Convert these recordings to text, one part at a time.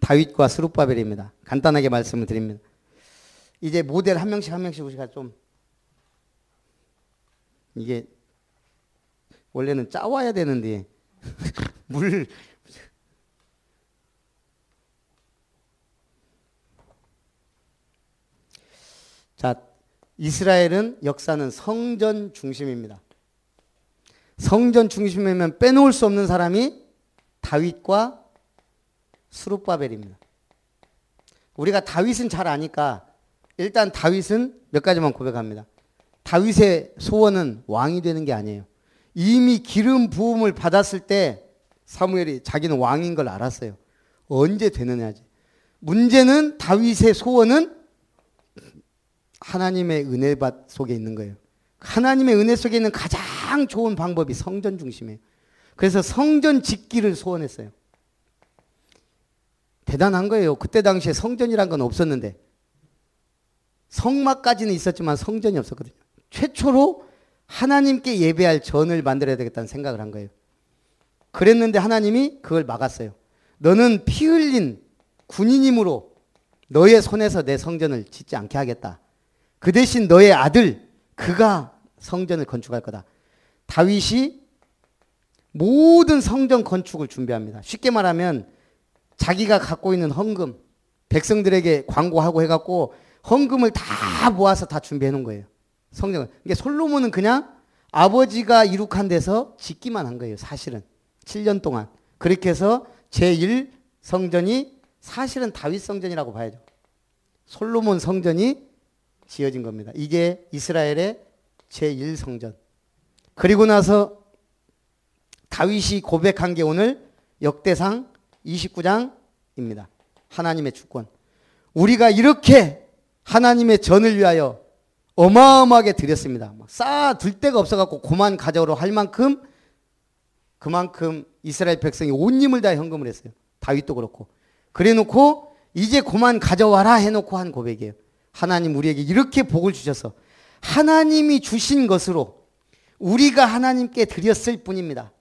다윗과 스룹바벨입니다. 간단하게 말씀을 드립니다. 이제 모델 한 명씩 우리가 좀 이게 원래는 짜와야 되는데 물 자, 이스라엘은 역사는 성전 중심입니다. 성전 중심이면 빼놓을 수 없는 사람이 다윗과 스룹바벨입니다. 우리가 다윗은 잘 아니까 일단 다윗은 몇 가지만 고백합니다. 다윗의 소원은 왕이 되는 게 아니에요. 이미 기름 부음을 받았을 때 사무엘이 자기는 왕인 걸 알았어요. 언제 되느냐지. 문제는 다윗의 소원은 하나님의 은혜밭 속에 있는 거예요. 하나님의 은혜 속에 있는 가장 좋은 방법이 성전 중심이에요. 그래서 성전 짓기를 소원했어요. 대단한 거예요. 그때 당시에 성전이란 건 없었는데 성막까지는 있었지만 성전이 없었거든요. 최초로 하나님께 예배할 전을 만들어야 되겠다는 생각을 한 거예요. 그랬는데 하나님이 그걸 막았어요. 너는 피 흘린 군인이므로 너의 손에서 내 성전을 짓지 않게 하겠다. 그 대신 너의 아들 그가 성전을 건축할 거다. 다윗이 모든 성전 건축을 준비합니다. 쉽게 말하면 자기가 갖고 있는 헌금 백성들에게 광고하고 해갖고 헌금을 다 모아서 다 준비해 놓은 거예요. 성전을. 그러니까 솔로몬은 그냥 아버지가 이룩한 데서 짓기만 한 거예요. 사실은 7년 동안. 그렇게 해서 제1성전이 사실은 다윗 성전이라고 봐야죠. 솔로몬 성전이 지어진 겁니다. 이게 이스라엘의 제1성전. 그리고 나서 다윗이 고백한 게 오늘 역대상 29장입니다. 하나님의 주권. 우리가 이렇게 하나님의 전을 위하여 어마어마하게 드렸습니다. 쌓아둘 데가 없어갖고 그만 가져오러 할 만큼 그만큼 이스라엘 백성이 온 힘을 다해 헌금을 했어요. 다윗도 그렇고. 그래 놓고 이제 그만 가져와라 해놓고 한 고백이에요. 하나님 우리에게 이렇게 복을 주셔서 하나님이 주신 것으로 우리가 하나님께 드렸을 뿐입니다.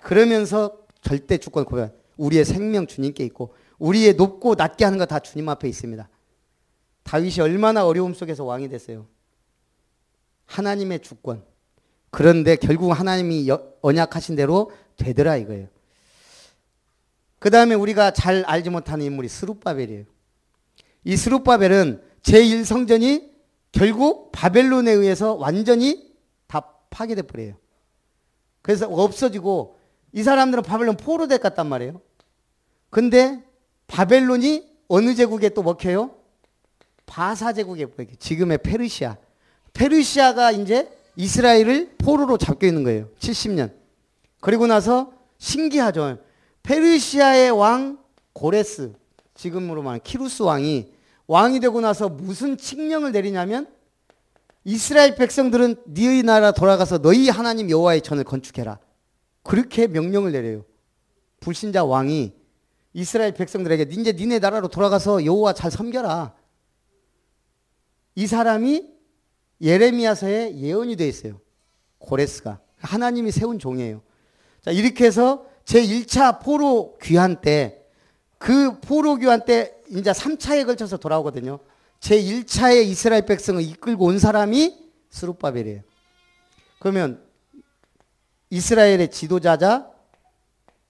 그러면서 절대 주권 고백. 우리의 생명 주님께 있고 우리의 높고 낮게 하는 거 다 주님 앞에 있습니다. 다윗이 얼마나 어려움 속에서 왕이 됐어요. 하나님의 주권. 그런데 결국 하나님이 언약하신 대로 되더라 이거예요. 그 다음에 우리가 잘 알지 못하는 인물이 스룹바벨이에요. 이 스룹바벨은 제1성전이 결국 바벨론에 의해서 완전히 다 파괴돼 버려요. 그래서 없어지고 이 사람들은 바벨론 포로대 갔단 말이에요. 근데 바벨론이 어느 제국에 또 먹혀요? 바사 제국에 먹혀요. 지금의 페르시아. 페르시아가 이제 이스라엘을 포로로 잡고 있는 거예요. 70년. 그리고 나서 신기하죠. 페르시아의 왕 고레스, 지금으로 말하면 키루스 왕이 되고 나서 무슨 칙령을 내리냐면 이스라엘 백성들은 너희 나라 돌아가서 너희 하나님 여호와의 전을 건축해라. 그렇게 명령을 내려요. 불신자 왕이 이스라엘 백성들에게 이제 니네 나라로 돌아가서 여호와 잘 섬겨라. 이 사람이 예레미야서에 예언이 되어 있어요. 고레스가. 하나님이 세운 종이에요. 자, 이렇게 해서 제1차 포로 귀환 때 그 포로 귀환 때 이제 3차에 걸쳐서 돌아오거든요. 제1차에 이스라엘 백성을 이끌고 온 사람이 스룹바벨이에요. 그러면 이스라엘의 지도자자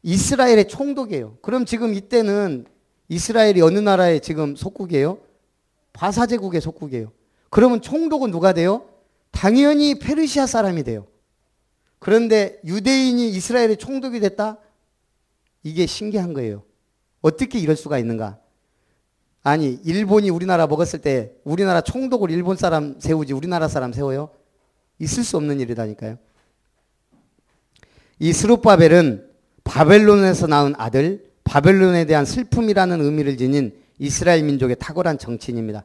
이스라엘의 총독이에요. 그럼 지금 이때는 이스라엘이 어느 나라의 지금 속국이에요? 바사 제국의 속국이에요. 그러면 총독은 누가 돼요? 당연히 페르시아 사람이 돼요. 그런데 유대인이 이스라엘의 총독이 됐다? 이게 신기한 거예요. 어떻게 이럴 수가 있는가? 아니, 일본이 우리나라 먹었을 때 우리나라 총독을 일본 사람 세우지 우리나라 사람 세워요? 있을 수 없는 일이라니까요. 이 스룹바벨은 바벨론에서 낳은 아들, 바벨론에 대한 슬픔이라는 의미를 지닌 이스라엘 민족의 탁월한 정치인입니다.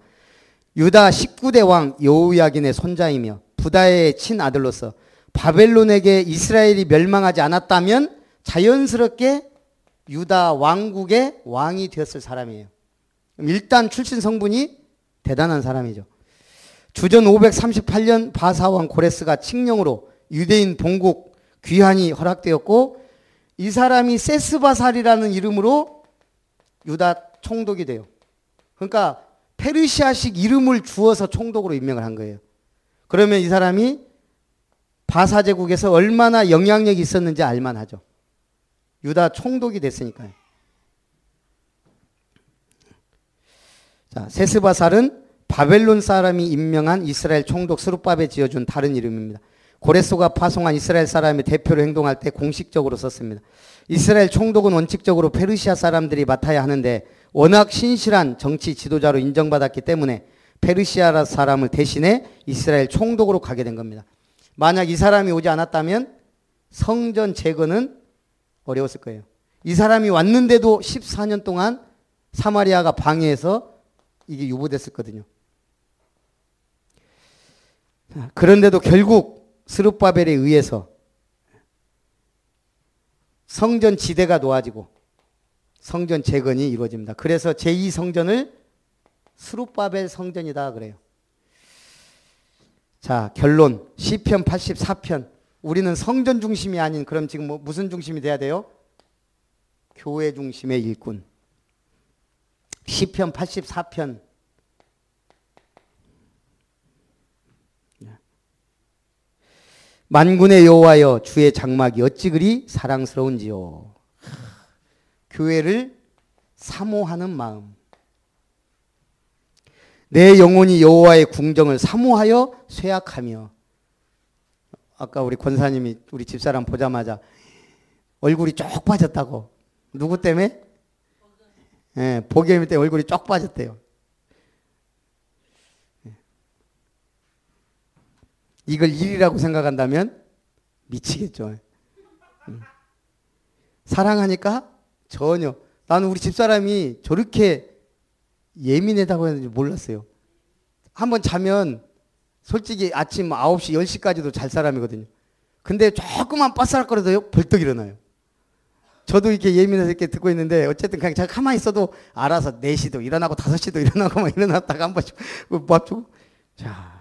유다 19대 왕 여호야긴의 손자이며 부다의 친아들로서 바벨론에게 이스라엘이 멸망하지 않았다면 자연스럽게 유다 왕국의 왕이 되었을 사람이에요. 일단 출신 성분이 대단한 사람이죠. 주전 538년 바사왕 고레스가 칙령으로 유대인 본국 귀환이 허락되었고 이 사람이 세스바살이라는 이름으로 유다 총독이 돼요. 그러니까 페르시아식 이름을 주어서 총독으로 임명을 한 거예요. 그러면 이 사람이 바사 제국에서 얼마나 영향력이 있었는지 알만하죠. 유다 총독이 됐으니까요. 자, 세스바살은 바벨론 사람이 임명한 이스라엘 총독 스룹밥에 지어준 다른 이름입니다. 고레소가 파송한 이스라엘 사람의 대표로 행동할 때 공식적으로 썼습니다. 이스라엘 총독은 원칙적으로 페르시아 사람들이 맡아야 하는데 워낙 신실한 정치 지도자로 인정받았기 때문에 페르시아 사람을 대신해 이스라엘 총독으로 가게 된 겁니다. 만약 이 사람이 오지 않았다면 성전 재건은 어려웠을 거예요. 이 사람이 왔는데도 14년 동안 사마리아가 방해해서 이게 유보됐었거든요. 그런데도 결국 스룹바벨에 의해서 성전 지대가 놓아지고 성전 재건이 이루어집니다. 그래서 제2성전을 스룹바벨 성전이다 그래요. 자, 결론. 시편 84편. 우리는 성전 중심이 아닌, 그럼 지금 무슨 중심이 돼야 돼요? 교회 중심의 일꾼. 시편 84편. 만군의 여호와여, 주의 장막이 어찌 그리 사랑스러운지요. 교회를 사모하는 마음. 내 영혼이 여호와의 궁정을 사모하여 쇠약하며. 아까 우리 권사님이 우리 집사람 보자마자 얼굴이 쪽 빠졌다고. 누구 때문에? 예, 보겸이 때문에 얼굴이 쪽 빠졌대요. 이걸 일이라고 생각한다면 미치겠죠. 사랑하니까 전혀. 나는 우리 집사람이 저렇게 예민하다고 했는지 몰랐어요. 한번 자면 솔직히 아침 9시, 10시까지도 잘 사람이거든요. 근데 조금만 빠싸락거려도 벌떡 일어나요. 저도 이렇게 예민해서 이렇게 듣고 있는데 어쨌든 그냥 제가 가만히 있어도 알아서 4시도 일어나고 5시도 일어나고 막 일어났다가 한 번씩 맙주고. 자,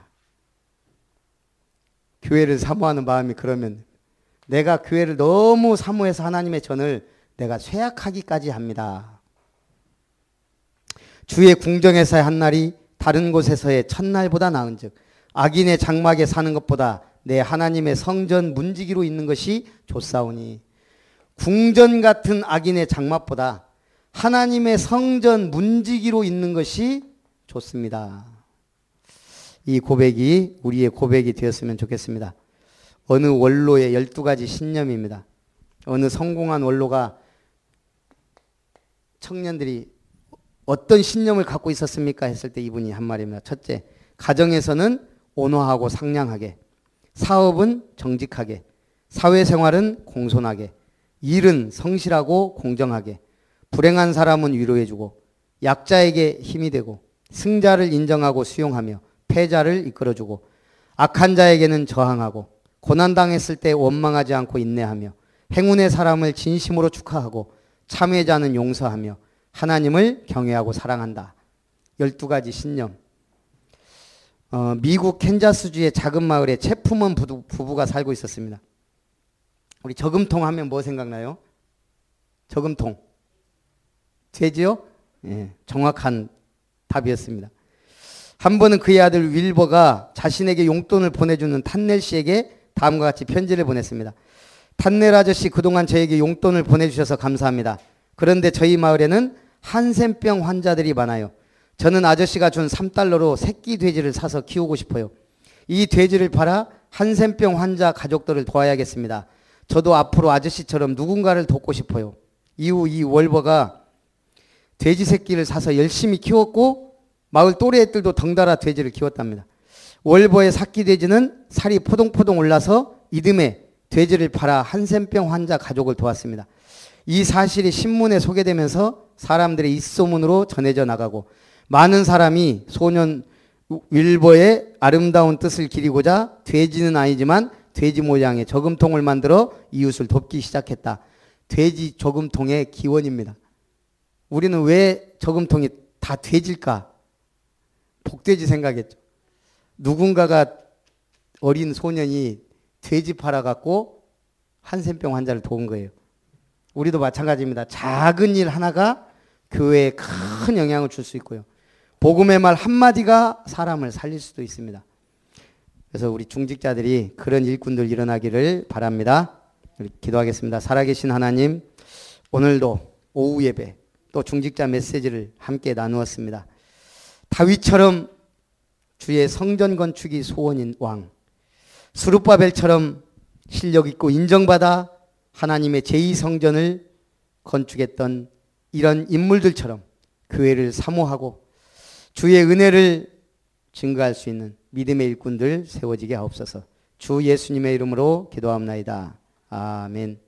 교회를 사모하는 마음이 그러면 내가 교회를 너무 사모해서 하나님의 전을 내가 쇠약하기까지 합니다. 주의 궁정에서의 한 날이 다른 곳에서의 첫날보다 나은즉 악인의 장막에 사는 것보다 내 하나님의 성전 문지기로 있는 것이 좋사오니. 궁전 같은 악인의 장막보다 하나님의 성전 문지기로 있는 것이 좋습니다. 이 고백이 우리의 고백이 되었으면 좋겠습니다. 어느 원로의 12가지 신념입니다. 어느 성공한 원로가 청년들이 어떤 신념을 갖고 있었습니까? 했을 때 이분이 한 말입니다. 첫째, 가정에서는 온화하고 상냥하게, 사업은 정직하게, 사회생활은 공손하게, 일은 성실하고 공정하게, 불행한 사람은 위로해주고, 약자에게 힘이 되고, 승자를 인정하고 수용하며 패자를 이끌어주고, 악한 자에게는 저항하고, 고난당했을 때 원망하지 않고 인내하며, 행운의 사람을 진심으로 축하하고, 참회자는 용서하며, 하나님을 경외하고 사랑한다. 12가지 신념. 미국 캔자스주의 작은 마을에 체프먼 부부가 살고 있었습니다. 우리 저금통 하면 뭐 생각나요? 저금통. 돼지요? 예, 정확한 답이었습니다. 한 번은 그의 아들 윌버가 자신에게 용돈을 보내주는 탄넬 씨에게 다음과 같이 편지를 보냈습니다. 탄넬 아저씨, 그동안 저에게 용돈을 보내주셔서 감사합니다. 그런데 저희 마을에는 한센병 환자들이 많아요. 저는 아저씨가 준 3달러로 새끼 돼지를 사서 키우고 싶어요. 이 돼지를 팔아 한센병 환자 가족들을 도와야겠습니다. 저도 앞으로 아저씨처럼 누군가를 돕고 싶어요. 이후 이 월버가 돼지 새끼를 사서 열심히 키웠고 마을 또래 애들도 덩달아 돼지를 키웠답니다. 월버의 새끼 돼지는 살이 포동포동 올라서 이듬해 돼지를 팔아 한센병 환자 가족을 도왔습니다. 이 사실이 신문에 소개되면서 사람들의 입소문으로 전해져 나가고 많은 사람이 소년 윌버의 아름다운 뜻을 기리고자 돼지는 아니지만 돼지 모양의 저금통을 만들어 이웃을 돕기 시작했다. 돼지 저금통의 기원입니다. 우리는 왜 저금통이 다 돼질까? 복돼지 생각했죠. 누군가가 어린 소년이 돼지 팔아갖고 한센병 환자를 도운 거예요. 우리도 마찬가지입니다. 작은 일 하나가 교회에 큰 영향을 줄 수 있고요. 복음의 말 한마디가 사람을 살릴 수도 있습니다. 그래서 우리 중직자들이 그런 일꾼들 일어나기를 바랍니다. 우리 기도하겠습니다. 살아계신 하나님, 오늘도 오후 예배 또 중직자 메시지를 함께 나누었습니다. 다윗처럼 주의 성전 건축이 소원인 왕, 스룹바벨처럼 실력 있고 인정받아 하나님의 제2성전을 건축했던 이런 인물들처럼 교회를 사모하고 주의 은혜를 증거할 수 있는 믿음의 일꾼들 세워지게 하옵소서. 주 예수님의 이름으로 기도합나이다. 아멘.